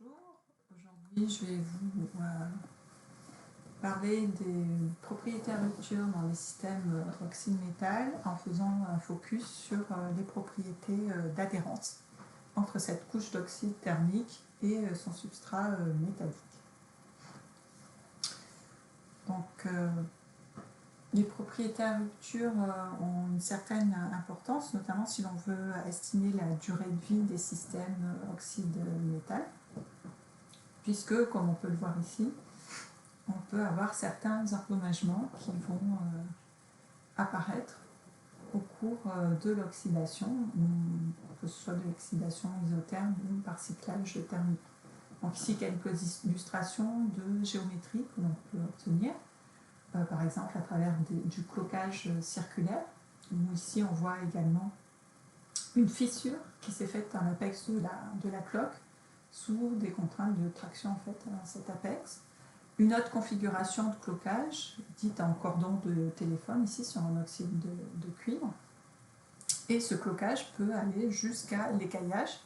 Bonjour, aujourd'hui je vais vous parler des propriétés à rupture dans les systèmes oxyde-métal en faisant un focus sur les propriétés d'adhérence entre cette couche d'oxyde thermique et son substrat métallique. Donc les propriétés à rupture ont une certaine importance, notamment si l'on veut estimer la durée de vie des systèmes oxyde-métal, puisque, comme on peut le voir ici, on peut avoir certains endommagements qui vont apparaître au cours de l'oxydation, que ce soit de l'oxydation isotherme ou par cyclage thermique. Donc ici, quelques illustrations de géométrie que l'on peut obtenir, par exemple à travers du cloquage circulaire, où ici on voit également une fissure qui s'est faite dans l'apex de la cloque sous des contraintes de traction en fait à cet apex. Une autre configuration de cloquage, dite en cordon de téléphone, ici sur un oxyde de cuivre. Et ce cloquage peut aller jusqu'à l'écaillage,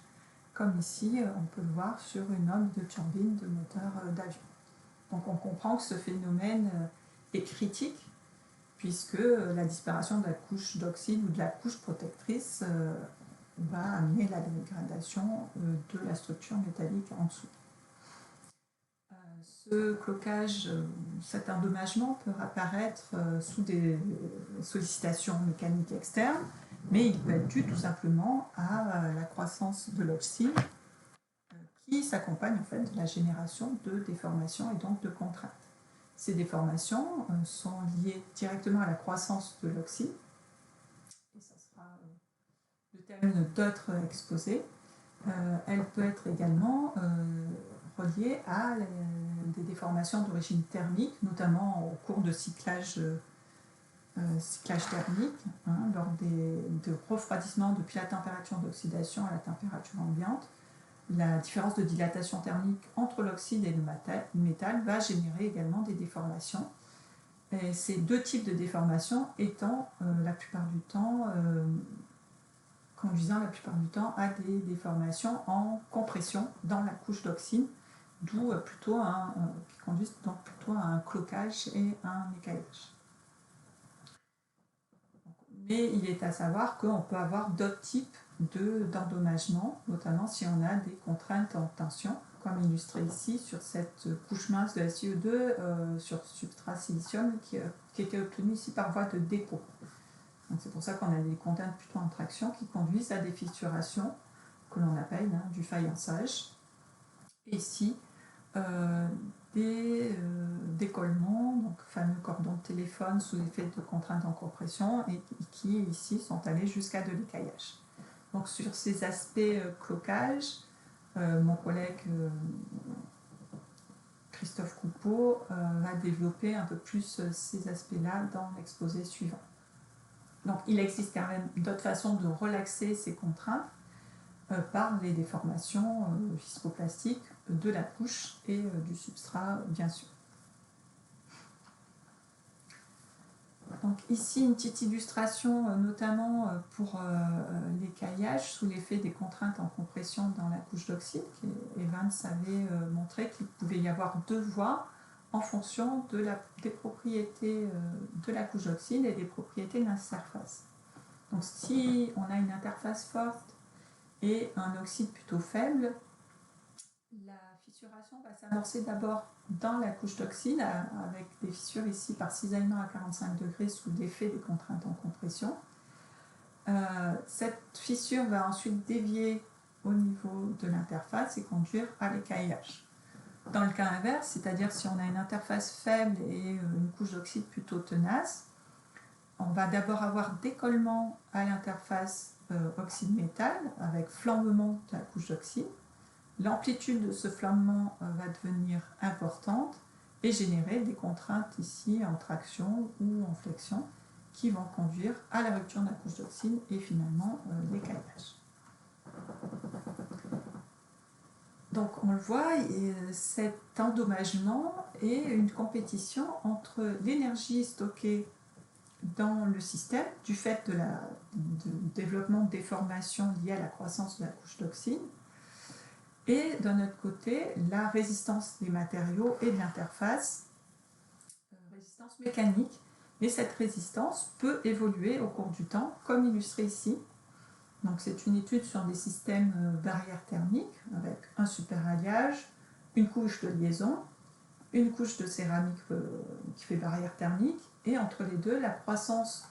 comme ici on peut le voir sur une homme de turbine de moteur d'avion. Donc on comprend que ce phénomène est critique, puisque la disparition de la couche d'oxyde ou de la couche protectrice va amener la dégradation de la structure métallique en dessous. Ce cloquage, cet endommagement peut apparaître sous des sollicitations mécaniques externes, mais il peut être dû tout simplement à la croissance de l'oxyde qui s'accompagne en fait de la génération de déformations et donc de contraintes. Ces déformations sont liées directement à la croissance de l'oxyde, et ça sera le terme d'autres exposés. Elle peut être également reliée à des déformations d'origine thermique, notamment au cours de cyclage thermique, lors de refroidissement depuis la température d'oxydation à la température ambiante. La différence de dilatation thermique entre l'oxyde et le métal va générer également des déformations. Et ces deux types de déformations étant la plupart du temps conduisant la plupart du temps à des déformations en compression dans la couche d'oxyde, d'où qui conduisent donc plutôt à un cloquage et un écaillage. Mais il est à savoir qu'on peut avoir d'autres types d'endommagements, notamment si on a des contraintes en tension, comme illustré ici sur cette couche mince de SiO2 sur substrat silicium qui était obtenue ici par voie de dépôt. C'est pour ça qu'on a des contraintes plutôt en traction qui conduisent à des fissurations que l'on appelle du faïençage. Et ici, des décollements, donc fameux cordons de téléphone sous l'effet de contraintes en compression et qui ici sont allés jusqu'à de l'écaillage. Donc sur ces aspects cloquage, mon collègue Christophe Coupeau va développer un peu plus ces aspects-là dans l'exposé suivant. Donc il existe quand même d'autres façons de relaxer ces contraintes par les déformations viscoplastiques de la couche et du substrat, bien sûr. Donc ici une petite illustration notamment pour l'écaillage sous l'effet des contraintes en compression dans la couche d'oxyde. Evans avait montré qu'il pouvait y avoir deux voies en fonction des propriétés de la couche d'oxyde et des propriétés de l'interface. Donc si on a une interface forte et un oxyde plutôt faible, la fissuration va s'amorcer d'abord dans la couche d'oxyde avec des fissures ici par cisaillement à 45 degrés sous l'effet des contraintes en compression. Cette fissure va ensuite dévier au niveau de l'interface et conduire à l'écaillage. Dans le cas inverse, c'est-à-dire si on a une interface faible et une couche d'oxyde plutôt tenace, on va d'abord avoir décollement à l'interface oxyde-métal avec flambement de la couche d'oxyde. L'amplitude de ce flambement va devenir importante et générer des contraintes ici en traction ou en flexion qui vont conduire à la rupture de la couche d'oxyde et finalement l'écaillage. Donc on le voit, cet endommagement est une compétition entre l'énergie stockée dans le système du fait du développement de déformations liées à la croissance de la couche d'oxyde et d'un autre côté, la résistance des matériaux et de l'interface, résistance mécanique. Et cette résistance peut évoluer au cours du temps, comme illustré ici. Donc c'est une étude sur des systèmes barrières thermiques avec un superalliage, une couche de liaison, une couche de céramique qui fait barrière thermique, et entre les deux, la croissance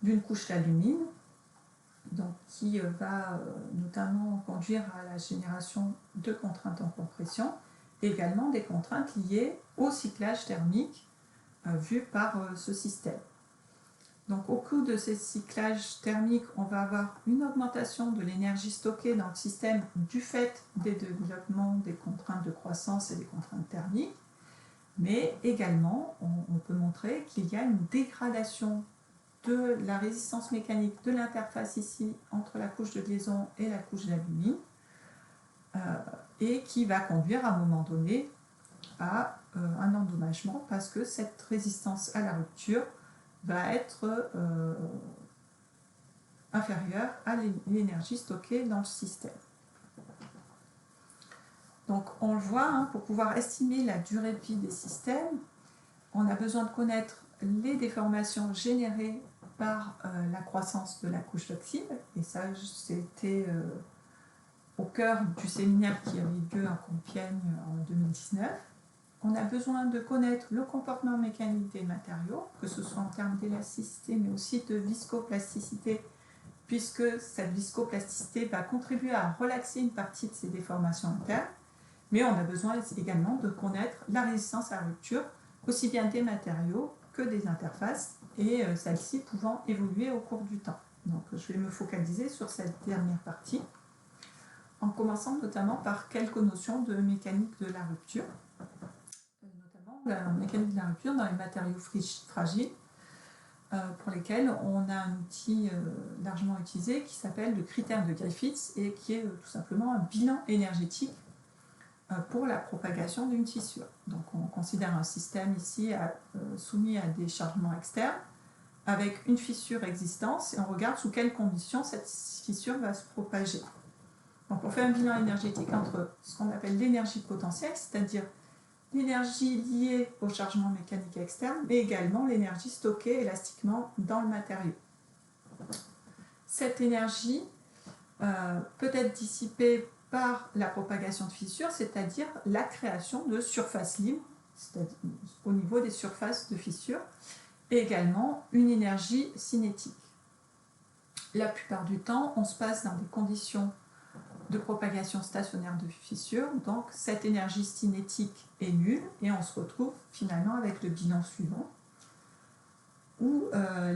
d'une couche d'alumine, donc qui va notamment conduire à la génération de contraintes en compression, et également des contraintes liées au cyclage thermique vu par ce système. Donc au cours de ces cyclages thermiques, on va avoir une augmentation de l'énergie stockée dans le système du fait des développements des contraintes de croissance et des contraintes thermiques, mais également on peut montrer qu'il y a une dégradation de la résistance mécanique de l'interface ici entre la couche de liaison et la couche d'alumine, et qui va conduire à un moment donné à un endommagement parce que cette résistance à la rupture va être inférieure à l'énergie stockée dans le système. Donc on le voit, hein, pour pouvoir estimer la durée de vie des systèmes, on a besoin de connaître les déformations générées par la croissance de la couche d'oxyde, et ça c'était au cœur du séminaire qui avait lieu à Compiègne en 2019. On a besoin de connaître le comportement mécanique des matériaux, que ce soit en termes d'élasticité, mais aussi de viscoplasticité, puisque cette viscoplasticité va contribuer à relaxer une partie de ces déformations internes. Mais on a besoin également de connaître la résistance à la rupture, aussi bien des matériaux que des interfaces, et celles-ci pouvant évoluer au cours du temps. Donc je vais me focaliser sur cette dernière partie, en commençant notamment par quelques notions de mécanique de la rupture. La mécanique de la rupture dans les matériaux fragiles, pour lesquels on a un outil largement utilisé qui s'appelle le critère de Griffiths et qui est tout simplement un bilan énergétique pour la propagation d'une fissure. Donc on considère un système ici soumis à des chargements externes avec une fissure existante et on regarde sous quelles conditions cette fissure va se propager. Donc on fait un bilan énergétique entre ce qu'on appelle l'énergie potentielle, c'est-à-dire l'énergie liée au chargement mécanique externe, mais également l'énergie stockée élastiquement dans le matériau. Cette énergie peut être dissipée par la propagation de fissures, c'est-à-dire la création de surfaces libres, c'est-à-dire au niveau des surfaces de fissures, et également une énergie cinétique. La plupart du temps, on se passe dans des conditions de propagation stationnaire de fissures, donc cette énergie cinétique est nulle et on se retrouve finalement avec le bilan suivant où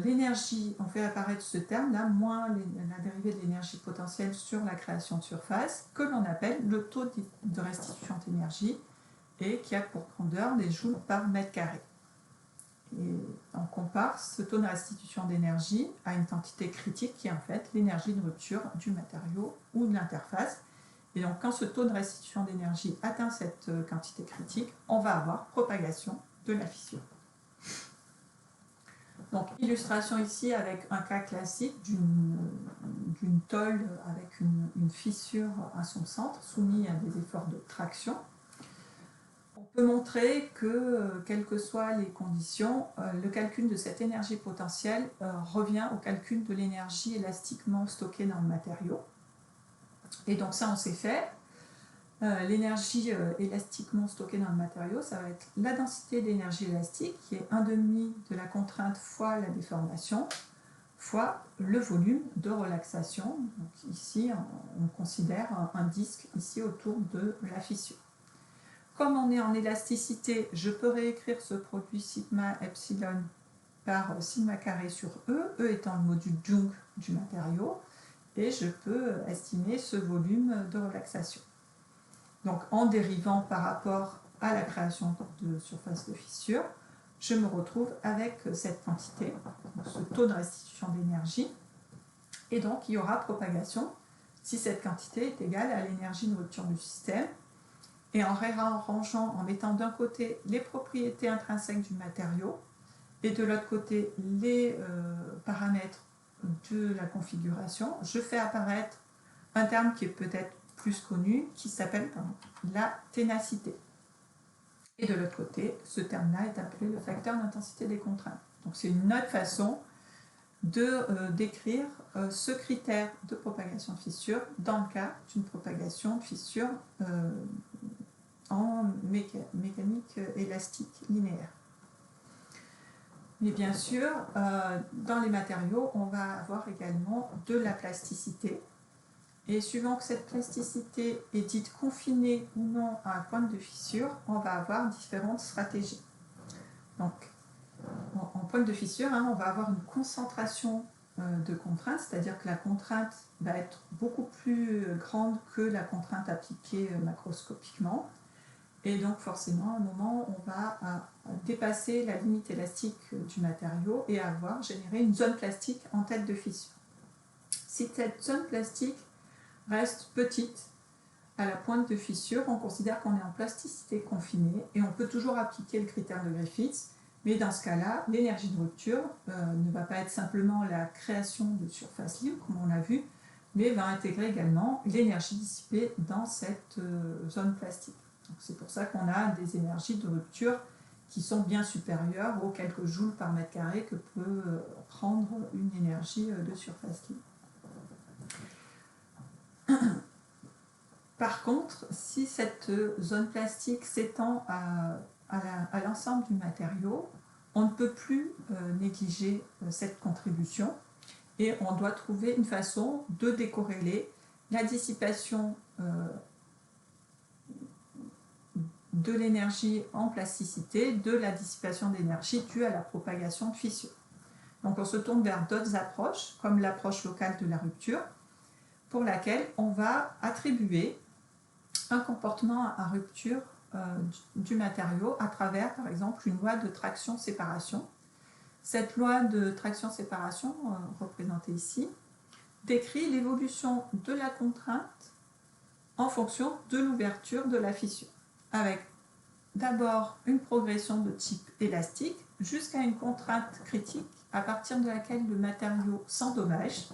l'énergie, on fait apparaître ce terme là, moins la dérivée de l'énergie potentielle sur la création de surface, que l'on appelle le taux de restitution d'énergie et qui a pour grandeur des joules par mètre carré. Et on compare ce taux de restitution d'énergie à une quantité critique qui est en fait l'énergie de rupture du matériau ou de l'interface. Et donc quand ce taux de restitution d'énergie atteint cette quantité critique, on va avoir propagation de la fissure. Donc illustration ici avec un cas classique d'une tôle avec une fissure à son centre soumise à des efforts de traction. On peut montrer que, quelles que soient les conditions, le calcul de cette énergie potentielle revient au calcul de l'énergie élastiquement stockée dans le matériau. Et donc ça, on sait faire. L'énergie élastiquement stockée dans le matériau, ça va être la densité d'énergie élastique, qui est 1/2 de la contrainte fois la déformation, fois le volume de relaxation. Donc ici, on considère un disque ici autour de la fissure. Comme on est en élasticité, je peux réécrire ce produit sigma epsilon par sigma carré sur E, E étant le module Young du matériau, et je peux estimer ce volume de relaxation. Donc en dérivant par rapport à la création de surface de fissure, je me retrouve avec cette quantité, ce taux de restitution d'énergie, et donc il y aura propagation si cette quantité est égale à l'énergie de rupture du système. Et en réarrangeant, en mettant d'un côté les propriétés intrinsèques du matériau et de l'autre côté les paramètres de la configuration, je fais apparaître un terme qui est peut-être plus connu qui s'appelle la ténacité. Et de l'autre côté, ce terme-là est appelé le facteur d'intensité des contraintes. Donc c'est une autre façon de décrire ce critère de propagation de fissure dans le cas d'une propagation de fissure en mécanique élastique linéaire. Mais bien sûr, dans les matériaux, on va avoir également de la plasticité. Et suivant que cette plasticité est dite confinée ou non à un point de fissure, on va avoir différentes stratégies. Donc, en point de fissure, on va avoir une concentration de contraintes, c'est-à-dire que la contrainte va être beaucoup plus grande que la contrainte appliquée macroscopiquement. Et donc forcément, à un moment, on va dépasser la limite élastique du matériau et avoir généré une zone plastique en tête de fissure. Si cette zone plastique reste petite à la pointe de fissure, on considère qu'on est en plasticité confinée et on peut toujours appliquer le critère de Griffith, mais dans ce cas-là, l'énergie de rupture ne va pas être simplement la création de surface libre, comme on l'a vu, mais va intégrer également l'énergie dissipée dans cette zone plastique. C'est pour ça qu'on a des énergies de rupture qui sont bien supérieures aux quelques joules par mètre carré que peut prendre une énergie de surface libre. Par contre, si cette zone plastique s'étend à l'ensemble du matériau, on ne peut plus négliger cette contribution et on doit trouver une façon de décorréler la dissipation de l'énergie en plasticité de la dissipation d'énergie due à la propagation de fissures. Donc on se tourne vers d'autres approches, comme l'approche locale de la rupture, pour laquelle on va attribuer un comportement à rupture du matériau à travers, par exemple, une loi de traction-séparation. Cette loi de traction-séparation, représentée ici, décrit l'évolution de la contrainte en fonction de l'ouverture de la fissure, avec d'abord une progression de type élastique jusqu'à une contrainte critique à partir de laquelle le matériau s'endommage.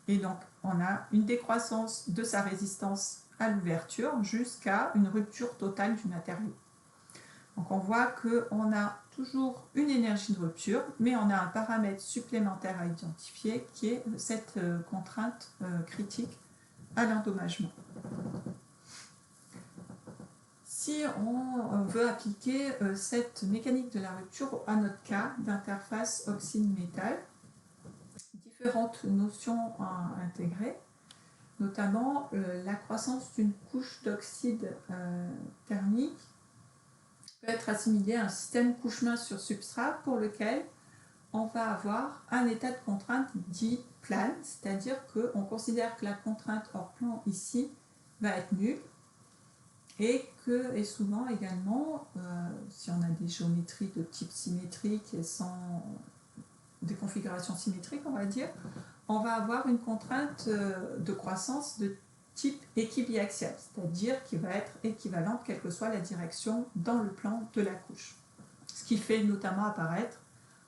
Et donc, on a une décroissance de sa résistance à l'ouverture jusqu'à une rupture totale du matériau. Donc, on voit qu'on a toujours une énergie de rupture, mais on a un paramètre supplémentaire à identifier qui est cette contrainte critique à l'endommagement. Si on veut appliquer cette mécanique de la rupture à notre cas d'interface oxyde-métal, différentes notions à intégrer, notamment la croissance d'une couche d'oxyde thermique peut être assimilée à un système couche-main sur substrat pour lequel on va avoir un état de contrainte dit plane, c'est-à-dire qu'on considère que la contrainte hors plan ici va être nulle et souvent également, si on a des géométries de type symétrique et sans des configurations symétriques, on va dire, on va avoir une contrainte de croissance de type équibiaxial, c'est-à-dire qui va être équivalente quelle que soit la direction dans le plan de la couche. Ce qui fait notamment apparaître,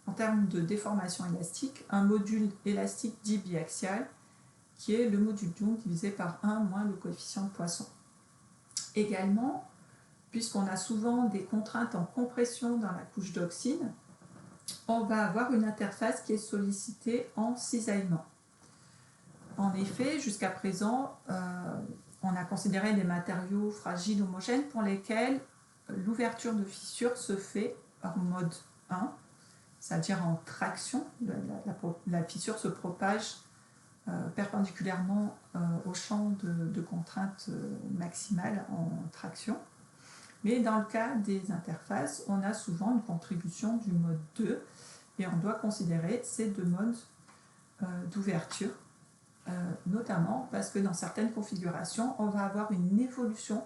en termes de déformation élastique, un module élastique dit biaxial, qui est le module Young divisé par 1 moins le coefficient de Poisson. Également, puisqu'on a souvent des contraintes en compression dans la couche d'oxyde, on va avoir une interface qui est sollicitée en cisaillement. En effet, jusqu'à présent, on a considéré des matériaux fragiles homogènes pour lesquels l'ouverture de fissure se fait en mode 1, c'est-à-dire en traction. La fissure se propage perpendiculairement au champ de contrainte maximale en traction. Mais dans le cas des interfaces, on a souvent une contribution du mode 2 et on doit considérer ces deux modes d'ouverture, notamment parce que dans certaines configurations, on va avoir une évolution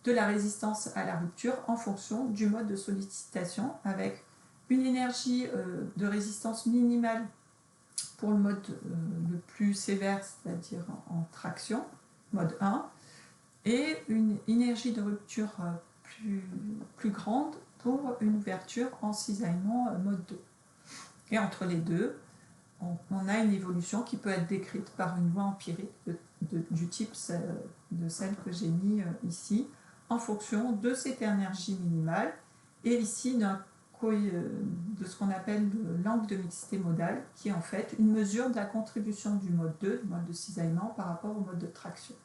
de la résistance à la rupture en fonction du mode de sollicitation avec une énergie de résistance minimale pour le mode le plus sévère, c'est-à-dire en traction, mode 1, et une énergie de rupture plus grande pour une ouverture en cisaillement mode 2. Et entre les deux, on a une évolution qui peut être décrite par une loi empirique du type de celle que j'ai mis ici, en fonction de cette énergie minimale, et ici de ce qu'on appelle l'angle de mixité modale, qui est en fait une mesure de la contribution du mode 2, du mode de cisaillement, par rapport au mode de traction,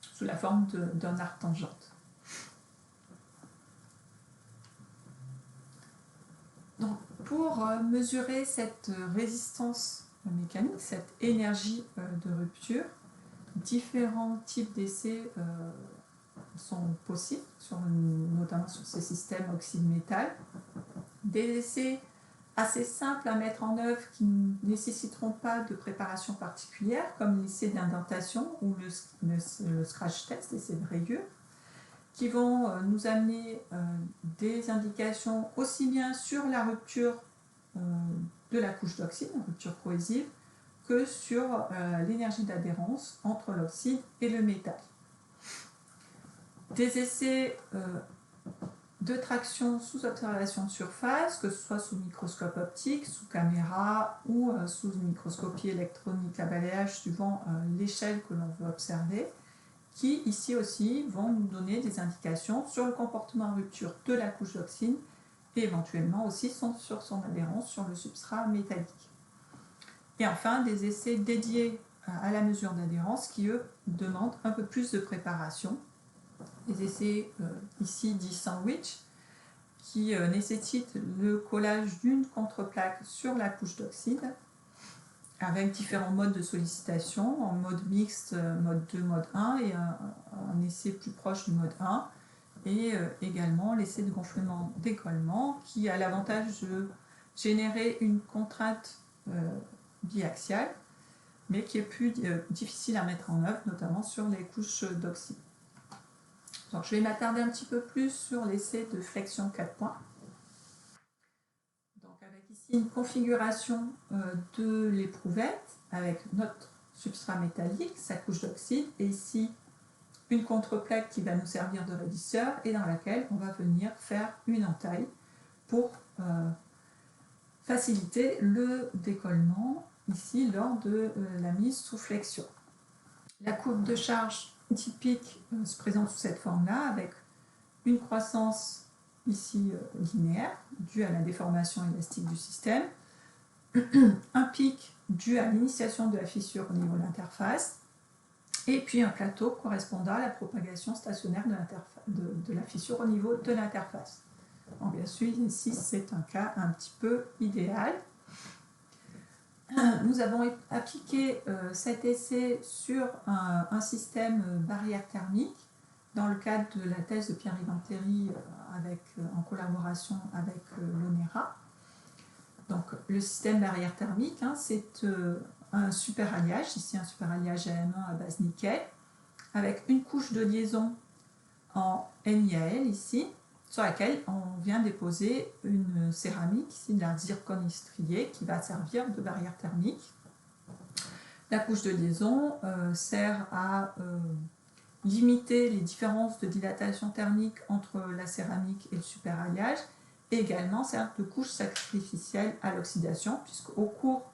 sous la forme d'un arc tangente. Donc, pour mesurer cette résistance mécanique, cette énergie de rupture, différents types d'essais sont possibles, notamment sur ces systèmes oxyde-métal. Des essais assez simples à mettre en œuvre qui ne nécessiteront pas de préparation particulière, comme l'essai d'indentation ou le scratch test, l'essai de rayure, qui vont nous amener des indications aussi bien sur la rupture de la couche d'oxyde, la rupture cohésive, que sur l'énergie d'adhérence entre l'oxyde et le métal. Des essais de traction sous observation de surface, que ce soit sous microscope optique, sous caméra ou sous une microscopie électronique à balayage suivant l'échelle que l'on veut observer, qui ici aussi vont nous donner des indications sur le comportement de rupture de la couche d'oxyde et éventuellement aussi sur son adhérence sur le substrat métallique. Et enfin, des essais dédiés à la mesure d'adhérence qui, eux, demandent un peu plus de préparation. Les essais ici dits sandwich, qui nécessitent le collage d'une contreplaque sur la couche d'oxyde, avec différents modes de sollicitation, en mode mixte, mode 2, mode 1, et un essai plus proche du mode 1, et également l'essai de gonflement-décollement, qui a l'avantage de générer une contrainte biaxiale, mais qui est plus difficile à mettre en œuvre, notamment sur les couches d'oxyde. Donc, je vais m'attarder un petit peu plus sur l'essai de flexion 4 points. Donc, avec ici une configuration de l'éprouvette avec notre substrat métallique, sa couche d'oxyde, et ici une contreplaque qui va nous servir de raidisseur et dans laquelle on va venir faire une entaille pour faciliter le décollement ici lors de la mise sous flexion. La courbe de charge typique se présente sous cette forme-là, avec une croissance ici linéaire, due à la déformation élastique du système, un pic dû à l'initiation de la fissure au niveau de l'interface, et puis un plateau correspondant à la propagation stationnaire de la fissure au niveau de l'interface. Bien sûr, ici, c'est un cas un petit peu idéal. Nous avons appliqué cet essai sur un système barrière thermique dans le cadre de la thèse de Pierre-Yves Anteri en collaboration avec l'ONERA. Donc, le système barrière thermique, c'est un superalliage, ici un superalliage AM1 à base nickel, avec une couche de liaison en NiAl ici, sur laquelle on vient déposer une céramique, ici de la zircone striée, qui va servir de barrière thermique. La couche de liaison sert à limiter les différences de dilatation thermique entre la céramique et le superalliage, et également sert de couche sacrificielle à l'oxydation, puisqu'au cours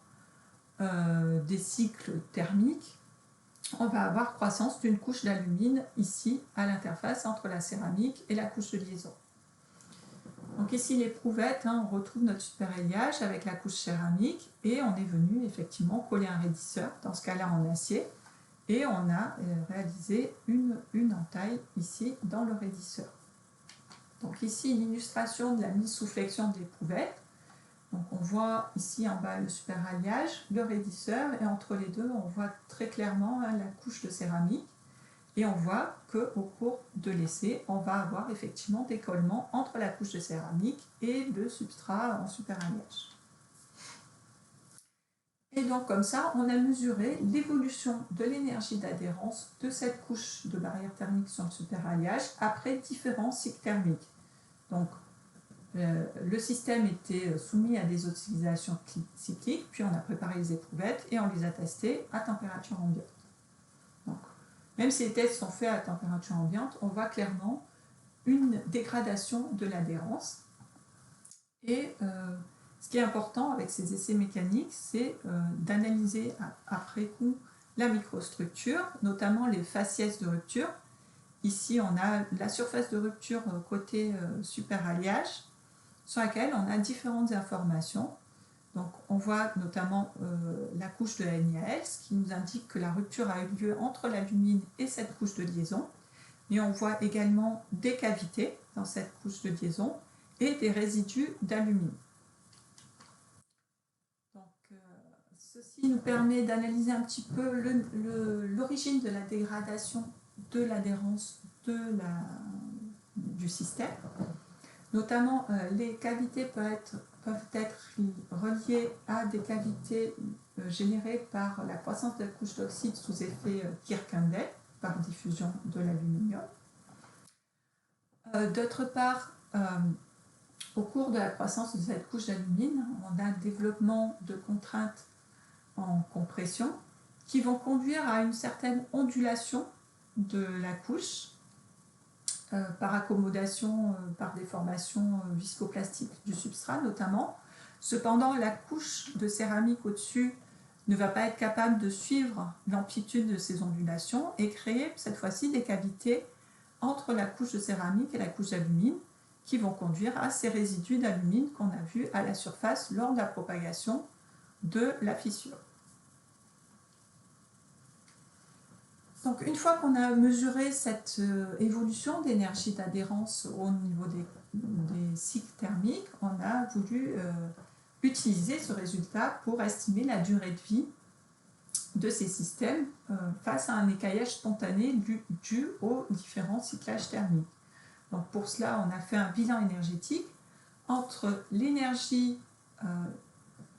des cycles thermiques, on va avoir croissance d'une couche d'alumine ici à l'interface entre la céramique et la couche de liaison. Donc ici l'éprouvette, on retrouve notre superalliage avec la couche céramique et on est venu effectivement coller un raidisseur, dans ce cas-là en acier, et on a réalisé une entaille ici dans le raidisseur. Donc ici une illustration de la mise sous flexion de l'éprouvette. Donc on voit ici en bas le superalliage, le raidisseur, et entre les deux on voit très clairement la couche de céramique. Et on voit qu'au cours de l'essai, on va avoir effectivement décollement entre la couche de céramique et le substrat en superalliage. Et donc comme ça, on a mesuré l'évolution de l'énergie d'adhérence de cette couche de barrière thermique sur le superalliage après différents cycles thermiques. Donc le système était soumis à des oscillations cycliques, puis on a préparé les éprouvettes et on les a testées à température ambiante. Donc, même si les tests sont faits à température ambiante, on voit clairement une dégradation de l'adhérence. Et ce qui est important avec ces essais mécaniques, c'est d'analyser après coup la microstructure, notamment les faciès de rupture. Ici, on a la surface de rupture côté superalliage, sur laquelle on a différentes informations. Donc, on voit notamment la couche de NIAL, ce qui nous indique que la rupture a eu lieu entre l'alumine et cette couche de liaison. Et on voit également des cavités dans cette couche de liaison et des résidus d'alumine. Ceci nous permet d'analyser un petit peu l'origine de la dégradation de l'adhérence du système. Notamment, les cavités peuvent être reliées à des cavités générées par la croissance de la couche d'oxyde sous effet Kirkendall, par diffusion de l'aluminium. D'autre part, au cours de la croissance de cette couche d'alumine, on a un développement de contraintes en compression qui vont conduire à une certaine ondulation de la couche par accommodation, par déformation viscoplastique du substrat notamment. Cependant, la couche de céramique au-dessus ne va pas être capable de suivre l'amplitude de ces ondulations et créer cette fois-ci des cavités entre la couche de céramique et la couche d'alumine qui vont conduire à ces résidus d'alumine qu'on a vus à la surface lors de la propagation de la fissure. Donc, une fois qu'on a mesuré cette évolution d'énergie d'adhérence au niveau des cycles thermiques, on a voulu utiliser ce résultat pour estimer la durée de vie de ces systèmes face à un écaillage spontané dû aux différents cyclages thermiques. Donc, pour cela, on a fait un bilan énergétique entre l'énergie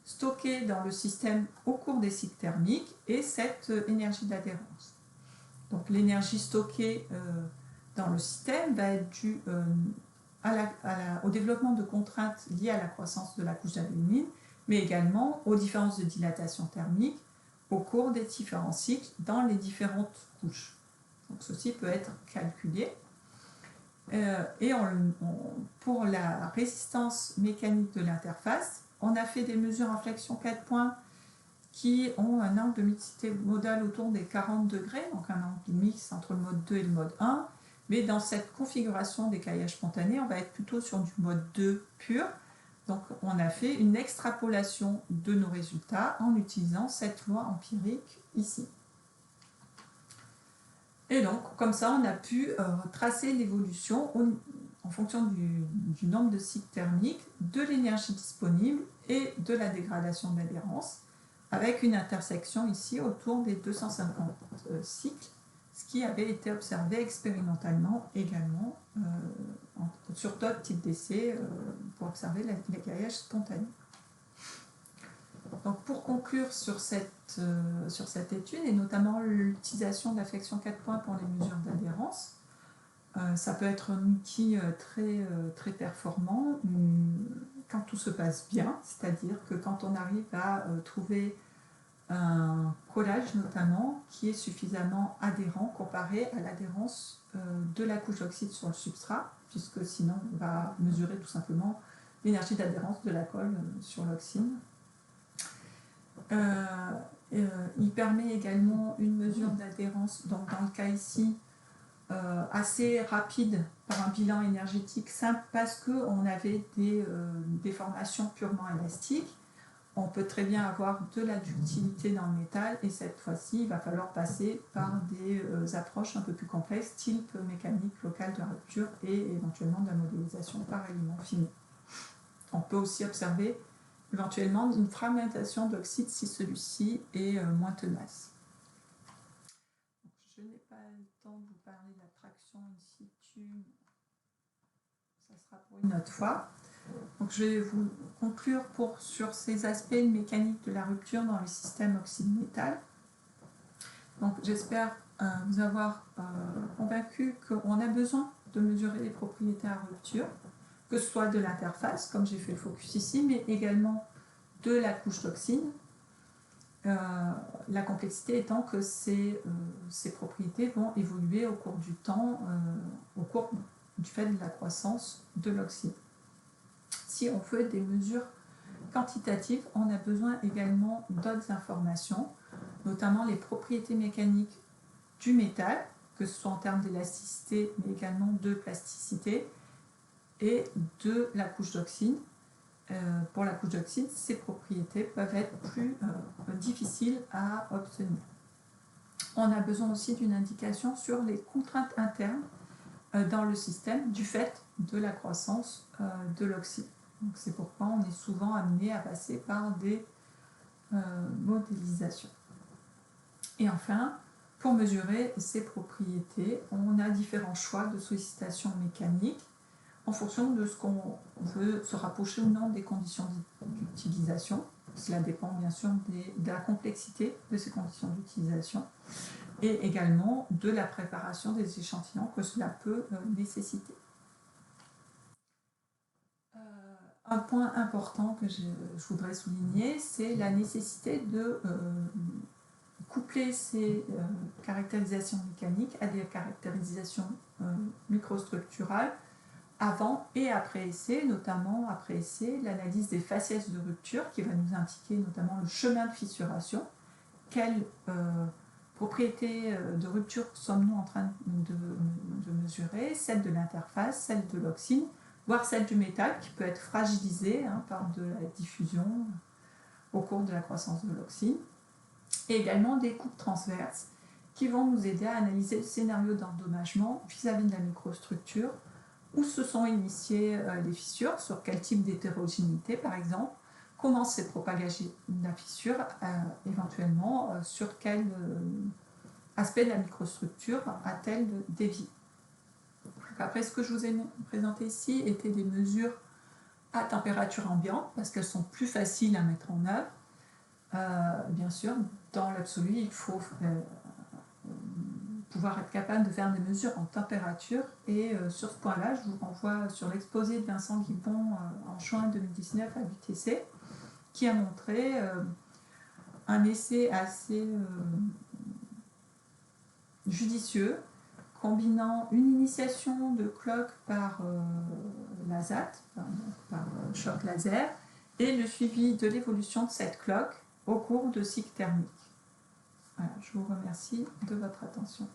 stockée dans le système au cours des cycles thermiques et cette énergie d'adhérence. Donc, l'énergie stockée dans le système va être due au développement de contraintes liées à la croissance de la couche d'alumine, mais également aux différences de dilatation thermique au cours des différents cycles dans les différentes couches. Donc, ceci peut être calculé. Et pour la résistance mécanique de l'interface, on a fait des mesures en flexion 4 points qui ont un angle de mixité modale autour des 40 degrés, donc un angle de mix entre le mode 2 et le mode 1. Mais dans cette configuration d'écaillage spontané, on va être plutôt sur du mode 2 pur. Donc on a fait une extrapolation de nos résultats en utilisant cette loi empirique ici. Et donc, comme ça, on a pu tracer l'évolution en fonction du nombre de cycles thermiques, de l'énergie disponible et de la dégradation d'adhérence, avec une intersection ici autour des 250 cycles, ce qui avait été observé expérimentalement également sur d'autres types d'essais pour observer l'écaillage spontané. Donc, pour conclure sur cette étude, et notamment l'utilisation de la flexion 4 points pour les mesures d'adhérence, ça peut être un outil très performant quand tout se passe bien, c'est-à-dire que quand on arrive à trouver un collage notamment qui est suffisamment adhérent comparé à l'adhérence de la couche d'oxyde sur le substrat, puisque sinon on va mesurer tout simplement l'énergie d'adhérence de la colle sur l'oxyde. Il permet également une mesure d'adhérence, donc dans le cas ici, assez rapide par un bilan énergétique simple parce qu'on avait des déformations purement élastiques. On peut très bien avoir de la ductilité dans le métal et cette fois-ci, il va falloir passer par des approches un peu plus complexes, type mécanique locale de rupture et éventuellement de la modélisation par éléments finis. On peut aussi observer éventuellement une fragmentation d'oxyde si celui-ci est moins tenace. Je n'ai pas le temps de vous parler de la traction in situ, ça sera pour une autre fois. Donc, je vais vous conclure sur ces aspects mécaniques de la rupture dans les systèmes oxyde-métal. Donc, j'espère vous avoir convaincu qu'on a besoin de mesurer les propriétés à rupture, que ce soit de l'interface, comme j'ai fait le focus ici, mais également de la couche d'oxyde. La complexité étant que ces propriétés vont évoluer au cours du temps, au cours du fait de la croissance de l'oxyde. Si on fait des mesures quantitatives, on a besoin également d'autres informations, notamment les propriétés mécaniques du métal, que ce soit en termes d'élasticité, mais également de plasticité, et de la couche d'oxyde. Pour la couche d'oxyde, ces propriétés peuvent être plus difficiles à obtenir. On a besoin aussi d'une indication sur les contraintes internes dans le système du fait de la croissance de l'oxyde. C'est pourquoi on est souvent amené à passer par des modélisations. Et enfin, pour mesurer ces propriétés, on a différents choix de sollicitation mécanique en fonction de ce qu'on veut se rapprocher ou non des conditions d'utilisation. Cela dépend bien sûr de la complexité de ces conditions d'utilisation et également de la préparation des échantillons que cela peut nécessiter. Un point important que je voudrais souligner, c'est la nécessité de coupler ces caractérisations mécaniques à des caractérisations microstructurales avant et après essai, notamment après essai, l'analyse des faciès de rupture qui va nous indiquer notamment le chemin de fissuration, quelles propriétés de rupture sommes-nous en train de mesurer, celle de l'interface, celle de l'oxyde, voire celle du métal qui peut être fragilisée par de la diffusion au cours de la croissance de l'oxyde, et également des coupes transverses qui vont nous aider à analyser le scénario d'endommagement vis-à-vis de la microstructure, où se sont initiées les fissures, sur quel type d'hétérogénéité par exemple, comment s'est propagée la fissure, éventuellement sur quel aspect de la microstructure a-t-elle dévié. Après, ce que je vous ai présenté ici étaient des mesures à température ambiante, parce qu'elles sont plus faciles à mettre en œuvre. Bien sûr, dans l'absolu, il faut pouvoir être capable de faire des mesures en température, et sur ce point-là, je vous renvoie sur l'exposé de Vincent Guibon en juin 2019 à l'UTC, qui a montré un essai assez judicieux, combinant une initiation de cloque par l'ASAT, par choc laser, et le suivi de l'évolution de cette cloque au cours de cycles thermiques. Voilà, je vous remercie de votre attention.